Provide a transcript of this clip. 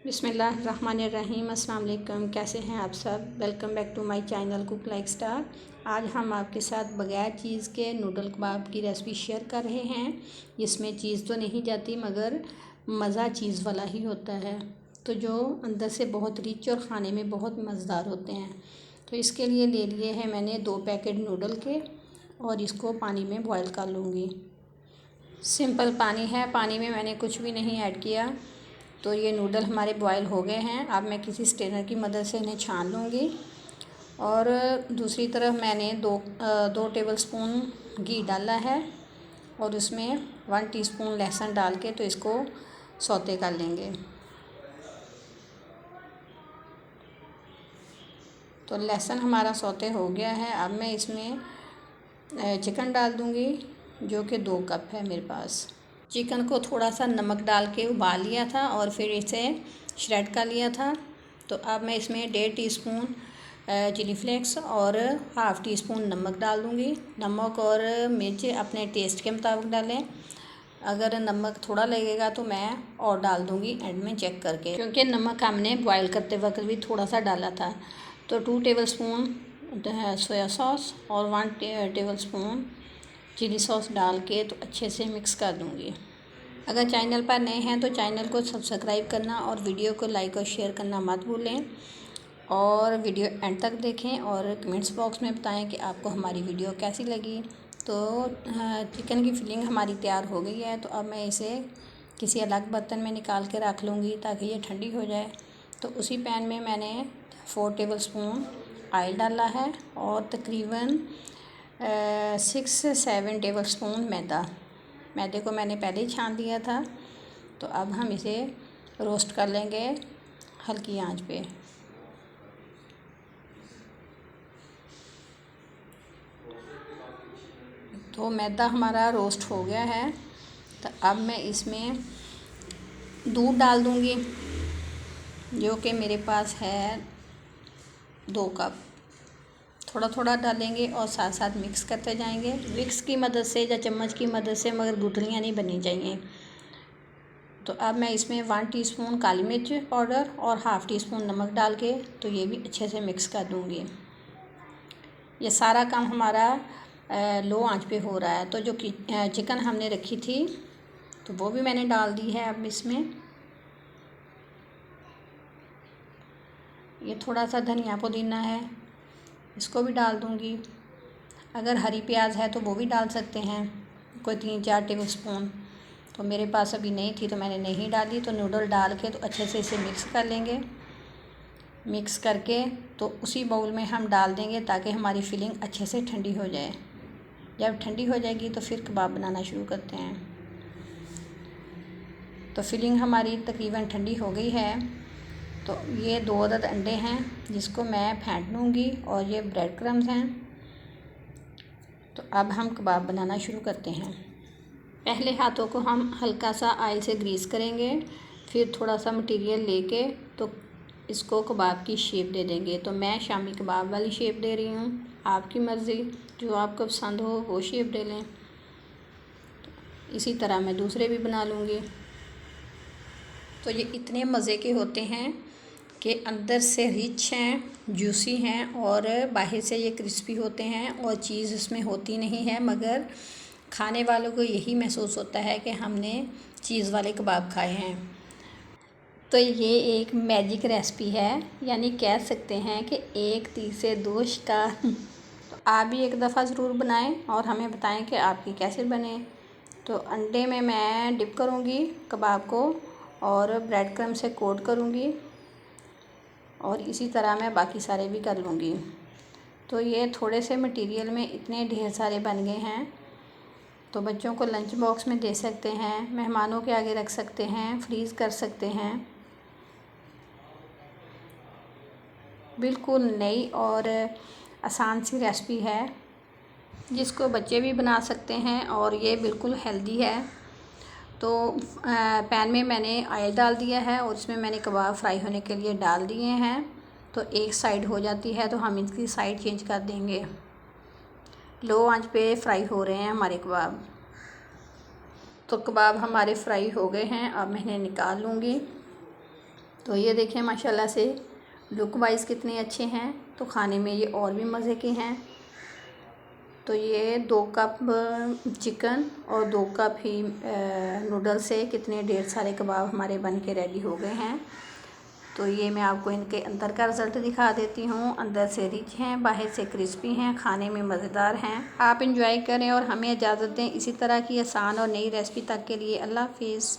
बिस्मिल्लाहिर्रहमानिर्रहीम। अस्सलाम वालेकुम। कैसे हैं आप सब? Welcome back to my channel Cook Like Star. आज हम आपके साथ बगैर चीज़ के नूडल कबाब की रेसिपी शेयर कर रहे हैं। इसमें चीज़ तो नहीं जाती मगर मज़ा चीज़ वाला ही होता है, तो जो अंदर से बहुत रिच और ख़ाने में बहुत मज़ेदार होते हैं। तो इसके लिए ले लिए हैं मैंने 2 पैकेट नूडल के और इसको पानी में बॉयल कर लूँगी। सिंपल पानी है, पानी में मैंने कुछ भी नहीं ऐड किया। तो ये नूडल हमारे बॉयल हो गए हैं। अब मैं किसी स्ट्रेनर की मदद से इन्हें छान लूँगी। और दूसरी तरफ मैंने दो टेबलस्पून घी डाला है और उसमें 1 टीस्पून लहसुन डाल के तो इसको सौते कर लेंगे। तो लहसुन हमारा सौते हो गया है। अब मैं इसमें चिकन डाल दूँगी, जो कि 2 कप है मेरे पास। चिकन को थोड़ा सा नमक डाल के उबाल लिया था और फिर इसे श्रेड कर लिया था। तो अब मैं इसमें 1.5 टीस्पून चिली फ्लेक्स और 1/2 टीस्पून नमक डाल दूँगी। नमक और मिर्च अपने टेस्ट के मुताबिक डालें। अगर नमक थोड़ा लगेगा तो मैं और डाल दूँगी एंड में चेक करके, क्योंकि नमक हमने बॉयल करते वक्त भी थोड़ा सा डाला था। तो 2 टेबलस्पून सोया सॉस और 1 टेबलस्पून चिली सॉस डाल के तो अच्छे से मिक्स कर दूँगी। अगर चैनल पर नए हैं तो चैनल को सब्सक्राइब करना और वीडियो को लाइक और शेयर करना मत भूलें। और वीडियो एंड तक देखें और कमेंट्स बॉक्स में बताएं कि आपको हमारी वीडियो कैसी लगी। तो चिकन की फिलिंग हमारी तैयार हो गई है। तो अब मैं इसे किसी अलग बर्तन में निकाल के रख लूँगी ताकि ये ठंडी हो जाए। तो उसी पैन में मैंने 4 टेबलस्पून ऑयल डाला है और तकरीबन 6 से 7 टेबलस्पून मैदे को मैंने पहले ही छान दिया था। तो अब हम इसे रोस्ट कर लेंगे हल्की आंच पे। तो मैदा हमारा रोस्ट हो गया है। तो अब मैं इसमें दूध डाल दूँगी, जो कि मेरे पास है 2 कप। थोड़ा थोड़ा डालेंगे और साथ साथ मिक्स करते जाएंगे। विक्स की मदद से या चम्मच की मदद से, मगर गुठलियाँ नहीं बननी चाहिए। तो अब मैं इसमें 1 टीस्पून काली मिर्च पाउडर और 1/2 टीस्पून नमक डाल के तो ये भी अच्छे से मिक्स कर दूँगी। ये सारा काम हमारा लो आंच पे हो रहा है। तो जो चिकन हमने रखी थी तो वो भी मैंने डाल दी है। अब इसमें ये थोड़ा सा धनिया पुदीना है, इसको भी डाल दूँगी। अगर हरी प्याज है तो वो भी डाल सकते हैं, कोई 3-4 टेबलस्पून। तो मेरे पास अभी नहीं थी तो मैंने नहीं डाली। तो नूडल डाल के तो अच्छे से इसे मिक्स कर लेंगे। मिक्स करके तो उसी बाउल में हम डाल देंगे ताकि हमारी फिलिंग अच्छे से ठंडी हो जाए। जब ठंडी हो जाएगी तो फिर कबाब बनाना शुरू करते हैं। तो फिलिंग हमारी तकरीबन ठंडी हो गई है। तो ये 2 अदद अंडे हैं जिसको मैं फेंट लूँगी और ये ब्रेड क्रम्स हैं। तो अब हम कबाब बनाना शुरू करते हैं। पहले हाथों को हम हल्का सा ऑयल से ग्रीस करेंगे, फिर थोड़ा सा मटेरियल लेके तो इसको कबाब की शेप दे देंगे। तो मैं शामी कबाब वाली शेप दे रही हूँ, आपकी मर्ज़ी, जो आपको पसंद हो वो शेप दे लें। इसी तरह मैं दूसरे भी बना लूँगी। तो ये इतने मज़े के होते हैं कि अंदर से रिच हैं, जूसी हैं और बाहर से ये क्रिस्पी होते हैं और चीज़ इसमें होती नहीं है, मगर खाने वालों को यही महसूस होता है कि हमने चीज़ वाले कबाब खाए हैं। तो ये एक मैजिक रेसिपी है, यानी कह सकते हैं कि एक तीर से 2 शिकार। तो आप भी एक दफ़ा ज़रूर बनाएं और हमें बताएं कि आपकी कैसे बने। तो अंडे में मैं डिप करूँगी कबाब को और ब्रेड क्रम्ब से कोट करूँगी और इसी तरह मैं बाकी सारे भी कर लूँगी। तो ये थोड़े से मटेरियल में इतने ढेर सारे बन गए हैं। तो बच्चों को लंच बॉक्स में दे सकते हैं, मेहमानों के आगे रख सकते हैं, फ्रीज़ कर सकते हैं। बिल्कुल नई और आसान सी रेसिपी है जिसको बच्चे भी बना सकते हैं और ये बिल्कुल हेल्दी है। तो पैन में मैंने ऑयल डाल दिया है और इसमें मैंने कबाब फ्राई होने के लिए डाल दिए हैं। तो एक साइड हो जाती है तो हम इसकी साइड चेंज कर देंगे। लो आंच पे फ्राई हो रहे हैं हमारे कबाब। तो कबाब हमारे फ्राई हो गए हैं, अब मैं इन्हें निकाल लूँगी। तो ये देखें माशाल्लाह से लुक वाइज कितने अच्छे हैं, तो खाने में ये और भी मज़े के हैं। तो ये 2 कप चिकन और 2 कप ही नूडल्स से कितने ढेर सारे कबाब हमारे बन के रेडी हो गए हैं। तो ये मैं आपको इनके अंदर का रिज़ल्ट दिखा देती हूँ। अंदर से रिच हैं, बाहर से क्रिस्पी हैं, खाने में मज़ेदार हैं। आप इंजॉय करें और हमें इजाज़त दें इसी तरह की आसान और नई रेसिपी तक के लिए। अल्लाह हाफिज़।